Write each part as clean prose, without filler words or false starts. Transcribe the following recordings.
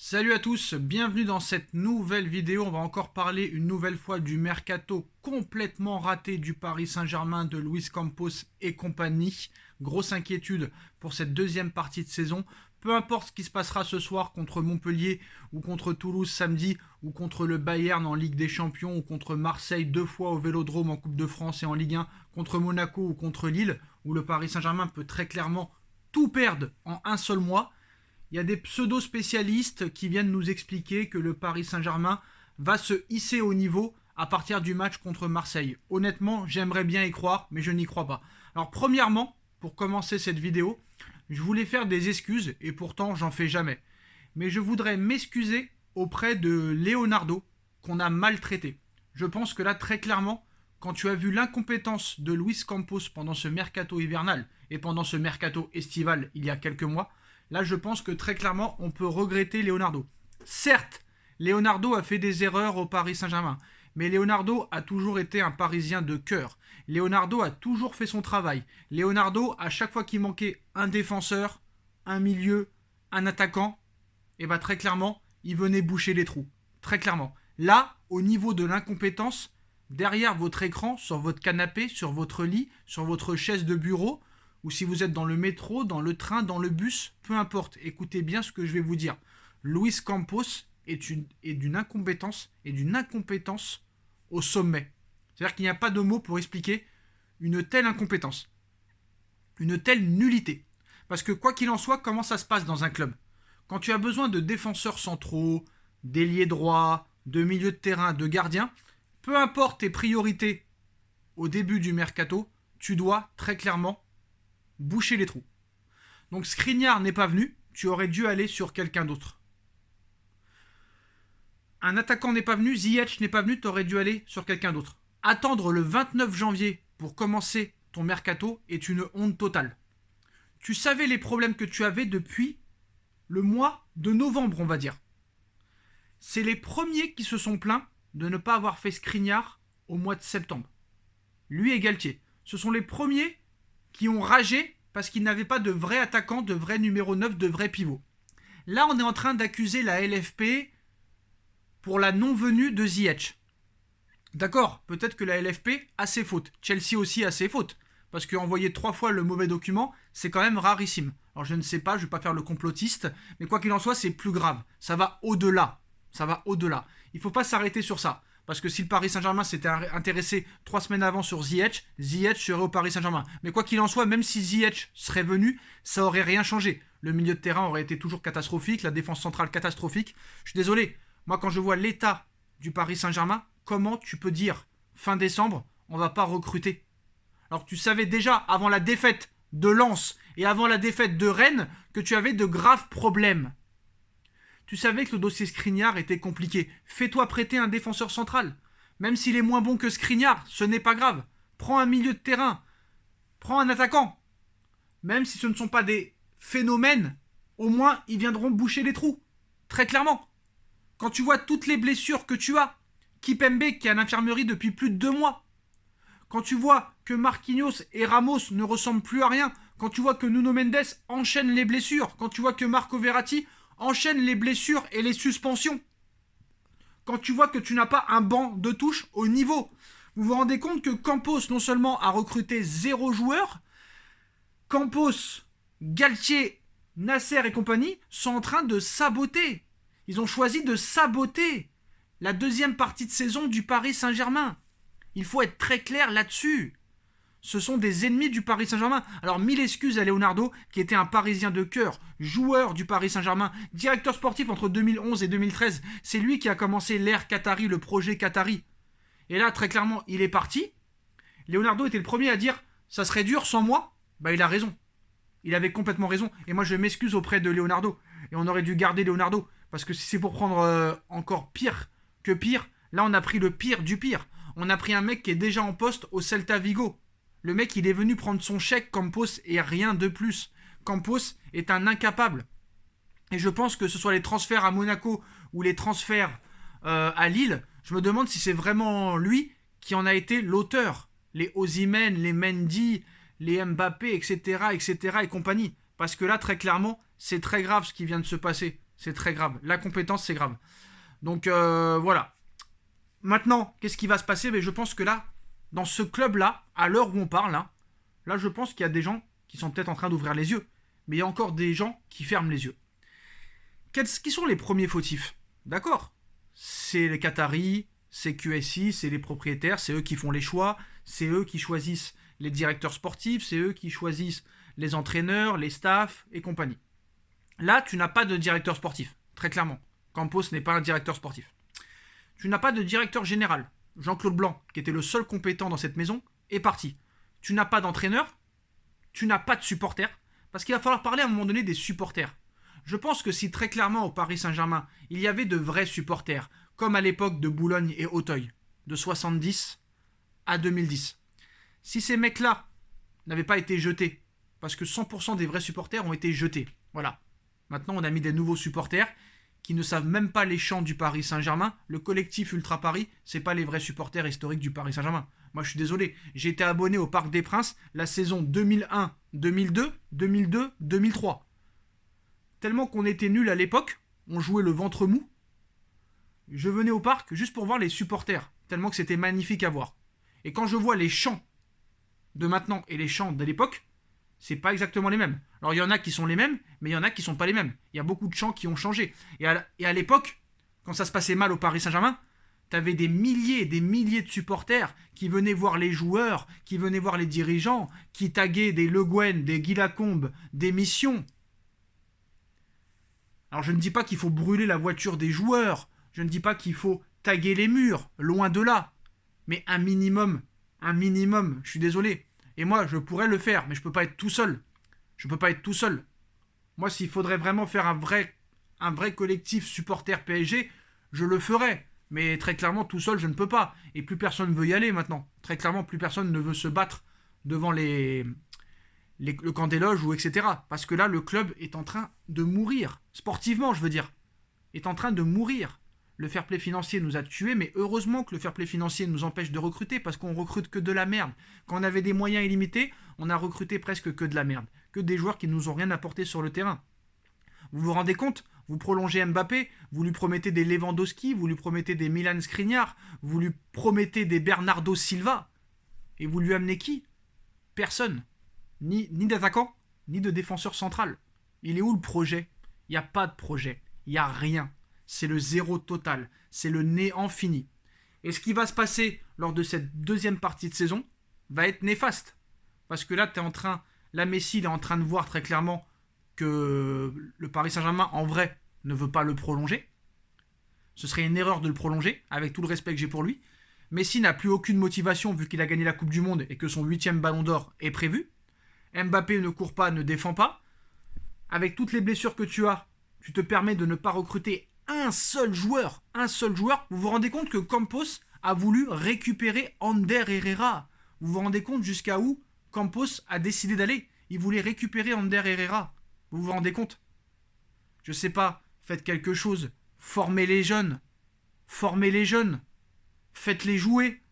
Salut à tous, bienvenue dans cette nouvelle vidéo. On va encore parler une nouvelle fois du mercato complètement raté du Paris Saint-Germain de Luis Campos et compagnie. Grosse inquiétude pour cette deuxième partie de saison. Peu importe ce qui se passera ce soir contre Montpellier ou contre Toulouse samedi ou contre le Bayern en Ligue des Champions ou contre Marseille 2 fois au Vélodrome en Coupe de France et en Ligue 1, contre Monaco ou contre Lille, où le Paris Saint-Germain peut très clairement tout perdre en un seul mois. Il y a des pseudo-spécialistes qui viennent nous expliquer que le Paris Saint-Germain va se hisser au niveau à partir du match contre Marseille. Honnêtement, j'aimerais bien y croire, mais je n'y crois pas. Alors premièrement, pour commencer cette vidéo, je voulais faire des excuses, et pourtant j'en fais jamais. Mais je voudrais m'excuser auprès de Leonardo, qu'on a maltraité. Je pense que là, très clairement, quand tu as vu l'incompétence de Luis Campos pendant ce mercato hivernal et pendant ce mercato estival il y a quelques mois, là, je pense que très clairement, on peut regretter Leonardo. Certes, Leonardo a fait des erreurs au Paris Saint-Germain, mais Leonardo a toujours été un Parisien de cœur. Leonardo a toujours fait son travail. Leonardo, à chaque fois qu'il manquait un défenseur, un milieu, un attaquant, et bien très clairement, il venait boucher les trous. Très clairement. Là, au niveau de l'incompétence, derrière votre écran, sur votre canapé, sur votre lit, sur votre chaise de bureau, ou si vous êtes dans le métro, dans le train, dans le bus, peu importe, écoutez bien ce que je vais vous dire. Luis Campos est d'une incompétence au sommet. C'est-à-dire qu'il n'y a pas de mots pour expliquer une telle incompétence, une telle nullité. Parce que quoi qu'il en soit, comment ça se passe dans un club? Quand tu as besoin de défenseurs centraux, d'ailiers droits, de milieux de terrain, de gardiens, peu importe tes priorités au début du mercato, tu dois très clairement boucher les trous. Donc Skriniar n'est pas venu, tu aurais dû aller sur quelqu'un d'autre. Un attaquant n'est pas venu, Ziyech n'est pas venu, tu aurais dû aller sur quelqu'un d'autre. Attendre le 29 janvier pour commencer ton mercato est une honte totale. Tu savais les problèmes que tu avais depuis le mois de novembre, on va dire. C'est les premiers qui se sont plaints de ne pas avoir fait Skriniar au mois de septembre. Lui et Galtier. Ce sont les premiers qui ont ragé parce qu'ils n'avaient pas de vrai attaquant, de vrai numéro 9, de vrai pivot. Là, on est en train d'accuser la LFP pour la non-venue de Ziyech. D'accord, peut-être que la LFP a ses fautes. Chelsea aussi a ses fautes. Parce qu'envoyer 3 fois le mauvais document, c'est quand même rarissime. Alors je ne sais pas, je ne vais pas faire le complotiste, mais quoi qu'il en soit, c'est plus grave. Ça va au-delà. Ça va au-delà. Il ne faut pas s'arrêter sur ça. Parce que si le Paris Saint-Germain s'était intéressé 3 semaines avant sur Ziyech, Ziyech serait au Paris Saint-Germain. Mais quoi qu'il en soit, même si Ziyech serait venu, ça aurait rien changé. Le milieu de terrain aurait été toujours catastrophique, la défense centrale catastrophique. Je suis désolé, moi quand je vois l'état du Paris Saint-Germain, comment tu peux dire fin décembre, on va pas recruter? Alors tu savais déjà avant la défaite de Lens et avant la défaite de Rennes que tu avais de graves problèmes. Tu savais que le dossier Skriniar était compliqué. Fais-toi prêter un défenseur central. Même s'il est moins bon que Skriniar, ce n'est pas grave. Prends un milieu de terrain. Prends un attaquant. Même si ce ne sont pas des phénomènes, au moins ils viendront boucher les trous. Très clairement. Quand tu vois toutes les blessures que tu as, Kipembe qui est à l'infirmerie depuis plus de 2 mois. Quand tu vois que Marquinhos et Ramos ne ressemblent plus à rien. Quand tu vois que Nuno Mendes enchaîne les blessures. Quand tu vois que Marco Verratti enchaîne les blessures et les suspensions. Quand tu vois que tu n'as pas un banc de touche au niveau. Vous vous rendez compte que Campos non seulement a recruté 0 joueur, Campos, Galtier, Nasser et compagnie sont en train de saboter. Ils ont choisi de saboter la deuxième partie de saison du Paris Saint-Germain. Il faut être très clair là-dessus. Ce sont des ennemis du Paris Saint-Germain. Alors, 1000 excuses à Leonardo, qui était un Parisien de cœur, joueur du Paris Saint-Germain, directeur sportif entre 2011 et 2013. C'est lui qui a commencé l'ère Qatari, le projet Qatari. Et là, très clairement, il est parti. Leonardo était le premier à dire « ça serait dur sans moi ». Bah, il a raison. Il avait complètement raison. Et moi, je m'excuse auprès de Leonardo. Et on aurait dû garder Leonardo. Parce que si c'est pour prendre encore pire que pire, là, on a pris le pire du pire. On a pris un mec qui est déjà en poste au Celta Vigo. Le mec, il est venu prendre son chèque, Campos, et rien de plus. Campos est un incapable. Et je pense que ce soit les transferts à Monaco ou les transferts à Lille, je me demande si c'est vraiment lui qui en a été l'auteur. Les Osimhen, les Mendy, les Mbappé, etc., etc. et compagnie. Parce que là, très clairement, c'est très grave ce qui vient de se passer. C'est très grave. La compétence, c'est grave. Donc voilà. Maintenant, qu'est-ce qui va se passer? Je pense que là, dans ce club-là, à l'heure où on parle, là, je pense qu'il y a des gens qui sont peut-être en train d'ouvrir les yeux. Mais il y a encore des gens qui ferment les yeux. Qui sont les premiers fautifs? D'accord. C'est les Qataris, c'est QSI, c'est les propriétaires, c'est eux qui font les choix, c'est eux qui choisissent les directeurs sportifs, c'est eux qui choisissent les entraîneurs, les staffs et compagnie. Là, tu n'as pas de directeur sportif, très clairement. Campos n'est pas un directeur sportif. Tu n'as pas de directeur général. Jean-Claude Blanc, qui était le seul compétent dans cette maison, est parti. Tu n'as pas d'entraîneur, tu n'as pas de supporters, parce qu'il va falloir parler à un moment donné des supporters. Je pense que si très clairement au Paris Saint-Germain, il y avait de vrais supporters, comme à l'époque de Boulogne et Auteuil, de 70 à 2010, si ces mecs-là n'avaient pas été jetés, parce que 100% des vrais supporters ont été jetés, voilà. Maintenant, on a mis des nouveaux supporters qui ne savent même pas les chants du Paris Saint-Germain. Le collectif Ultra Paris, c'est pas les vrais supporters historiques du Paris Saint-Germain. Moi, je suis désolé. J'ai été abonné au Parc des Princes la saison 2001, 2002, 2002, 2003. Tellement qu'on était nuls à l'époque, on jouait le ventre mou. Je venais au parc juste pour voir les supporters, tellement que c'était magnifique à voir. Et quand je vois les chants de maintenant et les chants de l'époque, c'est pas exactement les mêmes. Alors il y en a qui sont les mêmes, mais il y en a qui sont pas les mêmes. Il y a beaucoup de chants qui ont changé. Et à l'époque, quand ça se passait mal au Paris Saint-Germain, t'avais des milliers et des milliers de supporters qui venaient voir les joueurs, qui venaient voir les dirigeants, qui taguaient des Le Guen, des Guy Lacombe, des Missions. Alors je ne dis pas qu'il faut brûler la voiture des joueurs, je ne dis pas qu'il faut taguer les murs, loin de là. Mais un minimum, je suis désolé. Et moi, je pourrais le faire, mais je peux pas être tout seul. Je peux pas être tout seul. Moi, s'il faudrait vraiment faire un vrai collectif supporter PSG, je le ferais. Mais très clairement, tout seul, je ne peux pas. Et plus personne ne veut y aller maintenant. Très clairement, plus personne ne veut se battre devant le camp des loges ou etc. Parce que là, le club est en train de mourir. Sportivement, je veux dire. Est en train de mourir. Le fair play financier nous a tués, mais heureusement que le fair play financier nous empêche de recruter, parce qu'on recrute que de la merde. Quand on avait des moyens illimités, on a recruté presque que de la merde. Que des joueurs qui ne nous ont rien apporté sur le terrain. Vous vous rendez compte? Vous prolongez Mbappé, vous lui promettez des Lewandowski, vous lui promettez des Milan Skriniar, vous lui promettez des Bernardo Silva, et vous lui amenez qui? Personne. Ni d'attaquant, ni de défenseur central. Il est où le projet? Il n'y a pas de projet. Il n'y a rien. C'est le zéro total. C'est le néant fini. Et ce qui va se passer lors de cette deuxième partie de saison va être néfaste. Parce que là, la Messi, il est en train de voir très clairement que le Paris Saint-Germain, en vrai, ne veut pas le prolonger. Ce serait une erreur de le prolonger, avec tout le respect que j'ai pour lui. Messi n'a plus aucune motivation vu qu'il a gagné la Coupe du Monde et que son 8e ballon d'or est prévu. Mbappé ne court pas, ne défend pas. Avec toutes les blessures que tu as, tu te permets de ne pas recruter un seul joueur. Vous vous rendez compte que Campos a voulu récupérer Ander Herrera. Vous vous rendez compte jusqu'à où Campos a décidé d'aller? Il voulait récupérer Ander Herrera. Vous vous rendez compte? Je sais pas, faites quelque chose. Formez les jeunes. Faites-les jouer.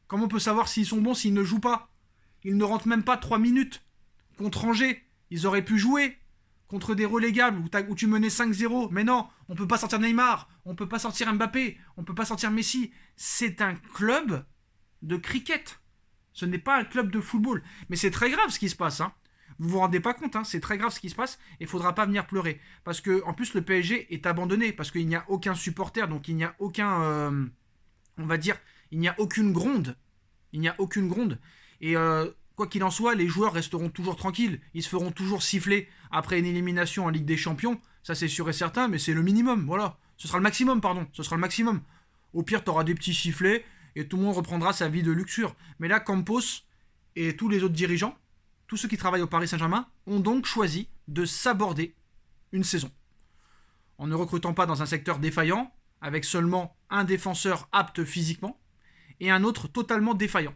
Comment on peut savoir s'ils sont bons s'ils ne jouent pas? Ils ne rentrent même pas 3 minutes. Contre Angers, ils auraient pu jouer. Contre des relégables où tu menais 5-0. Mais non, on peut pas sortir Neymar, on peut pas sortir Mbappé, on peut pas sortir Messi. C'est un club de cricket. Ce n'est pas un club de football. Mais c'est très grave ce qui se passe. Vous vous rendez pas compte, c'est très grave ce qui se passe. Et il faudra pas venir pleurer. Parce que en plus le PSG est abandonné. Parce qu'il n'y a aucun supporter. Donc il n'y a aucun... on va dire, il n'y a aucune gronde. Et quoi qu'il en soit, les joueurs resteront toujours tranquilles. Ils se feront toujours siffler après une élimination en Ligue des Champions. Ça, c'est sûr et certain, mais c'est le minimum. Voilà. Ce sera le maximum. Au pire, tu auras des petits sifflets et tout le monde reprendra sa vie de luxure. Mais là, Campos et tous les autres dirigeants, tous ceux qui travaillent au Paris Saint-Germain, ont donc choisi de s'aborder une saison. En ne recrutant pas dans un secteur défaillant, avec seulement un défenseur apte physiquement et un autre totalement défaillant.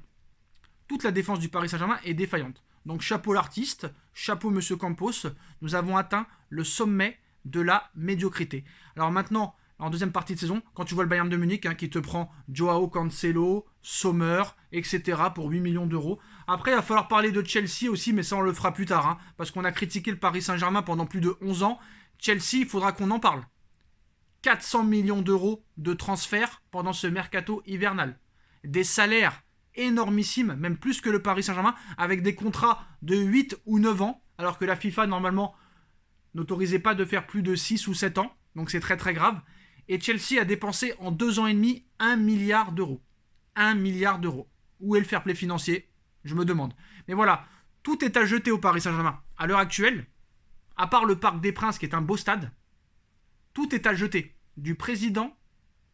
Toute la défense du Paris Saint-Germain est défaillante. Donc chapeau l'artiste, chapeau Monsieur Campos, nous avons atteint le sommet de la médiocrité. Alors maintenant, en deuxième partie de saison, quand tu vois le Bayern de Munich qui te prend Joao Cancelo, Sommer, etc. pour 8 millions d'euros. Après, il va falloir parler de Chelsea aussi, mais ça on le fera plus tard, parce qu'on a critiqué le Paris Saint-Germain pendant plus de 11 ans, Chelsea, il faudra qu'on en parle. 400 millions d'euros de transferts pendant ce mercato hivernal. Des salaires énormissimes, même plus que le Paris Saint-Germain, avec des contrats de 8 ou 9 ans, alors que la FIFA, normalement, n'autorisait pas de faire plus de 6 ou 7 ans. Donc c'est très très grave. Et Chelsea a dépensé en 2 ans et demi 1 milliard d'euros. 1 milliard d'euros. Où est le fair play financier? Je me demande. Mais voilà, tout est à jeter au Paris Saint-Germain. À l'heure actuelle, à part le Parc des Princes qui est un beau stade, tout est à jeter. Du président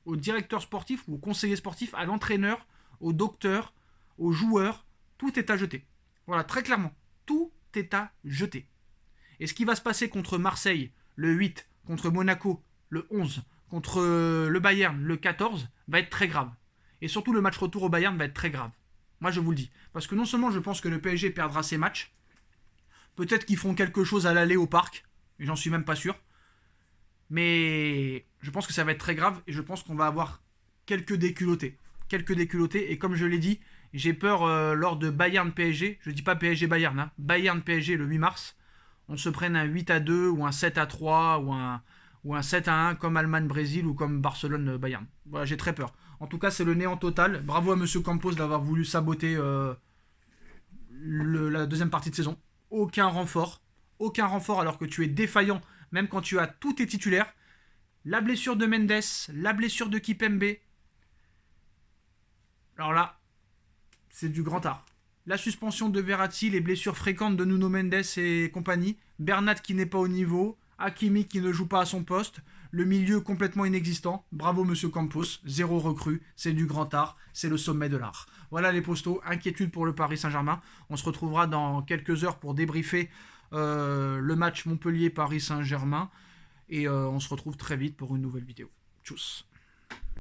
au directeur sportif ou au conseiller sportif, à l'entraîneur, au docteur, aux joueurs, tout est à jeter. Voilà, très clairement, tout est à jeter. Et ce qui va se passer contre Marseille le 8, contre Monaco le 11, contre le Bayern le 14, va être très grave. Et surtout le match retour au Bayern va être très grave. Moi je vous le dis. Parce que non seulement je pense que le PSG perdra ses matchs, peut-être qu'ils feront quelque chose à l'aller au parc, et j'en suis même pas sûr, mais je pense que ça va être très grave et je pense qu'on va avoir quelques déculottés. Quelques déculottés, et comme je l'ai dit, j'ai peur lors de Bayern PSG, je dis pas PSG Bayern, hein, Bayern PSG le 8 mars, on se prenne un 8-2 ou un 7-3 ou un 7-1 comme Allemagne-Brésil ou comme Barcelone-Bayern. Voilà, j'ai très peur. En tout cas, c'est le néant total. Bravo à Monsieur Campos d'avoir voulu saboter la deuxième partie de saison. Aucun renfort alors que tu es défaillant, même quand tu as tous tes titulaires. La blessure de Mendes, la blessure de Kipembe. Alors là, c'est du grand art. La suspension de Verratti, les blessures fréquentes de Nuno Mendes et compagnie, Bernat qui n'est pas au niveau, Hakimi qui ne joue pas à son poste, le milieu complètement inexistant. Bravo Monsieur Campos, 0 recrue, c'est du grand art, c'est le sommet de l'art. Voilà les postos, inquiétude pour le Paris Saint-Germain. On se retrouvera dans quelques heures pour débriefer le match Montpellier-Paris Saint-Germain et on se retrouve très vite pour une nouvelle vidéo. Tchuss.